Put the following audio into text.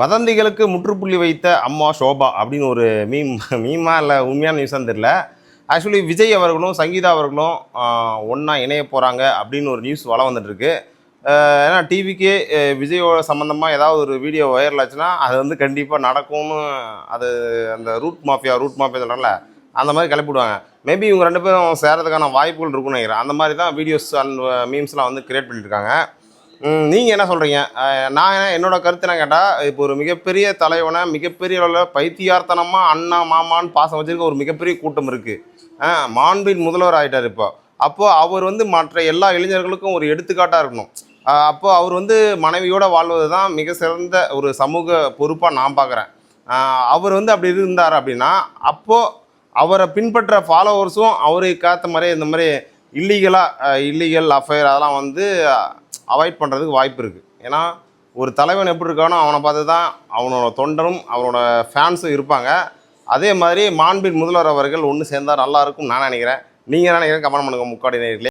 வதந்திகளுக்கு முற்றுப்புள்ளி வைத்த அம்மா ஷோபா அப்படின்னு ஒரு மீமா இல்லை உண்மையான நியூஸான்னு தெரியல. ஆக்சுவலி விஜய் அவர்களும் சங்கீதா அவர்களும் ஒன்றா இணைய போகிறாங்க அப்படின்னு ஒரு நியூஸ் வளம் வந்துட்டுருக்கு. ஏன்னா டிவிக்கே விஜயோட சம்மந்தமாக ஏதாவது ஒரு வீடியோ வைரல் ஆச்சுன்னா அது வந்து கண்டிப்பாக நடக்கும்னு அது அந்த ரூட் மாஃபியா சொல்கிறாங்கல்ல, அந்த மாதிரி கிளப்பிவிடுவாங்க. மேபி இவங்க 2 பேரும் சேரதுக்கான வாய்ப்புகள் இருக்குன்னு நினைக்கிறேன். அந்த மாதிரி தான் வீடியோஸ் அண்ட் மீம்ஸ்லாம் வந்து கிரியேட் பண்ணியிருக்காங்க. நீங்கள் என்ன சொல்கிறீங்க? நான் என்னோடய கருத்து என்ன கேட்டால், இப்போ ஒரு மிகப்பெரிய தலைவனை மிகப்பெரிய அளவில் பைத்தியார்த்தனமாக அண்ணா மாமான்னு பாசம் வச்சுருக்க ஒரு மிகப்பெரிய கூட்டம் இருக்குது. மாண்பின் முதல்வர் ஆகிட்டார் இப்போ. அப்போது அவர் வந்து மற்ற எல்லா இளைஞர்களுக்கும் ஒரு எடுத்துக்காட்டாக இருக்கணும். அப்போது அவர் வந்து மனைவியோடு வாழ்வது தான் மிக சிறந்த ஒரு சமூக பொறுப்பாக நான் பார்க்குறேன். அவர் வந்து அப்படி இருந்தார் அப்படின்னா, அப்போது அவரை பின்பற்ற ஃபாலோவர்ஸும் அவருக்கு ஏற்ற மாதிரியே இந்த மாதிரி இல்லீகல் அஃபேர் அதெல்லாம் வந்து அவாய்ட் பண்ணுறதுக்கு வாய்ப்பு இருக்குது. ஏன்னா ஒரு தலைவன் எப்படி இருக்கானோ அவனை பார்த்து தான் அவனோட தொண்டரும் அவனோட ஃபேன்ஸும் இருப்பாங்க. அதே மாதிரி மாண்பின் முதல்வர் அவர்கள் ஒன்று சேர்ந்தால் நல்லாயிருக்கும் நான் நினைக்கிறேன். நீங்கள் என்ன நினைக்கிறேன்? கமெண்ட் பண்ணுங்கள் முக்காடி நேயர்களே.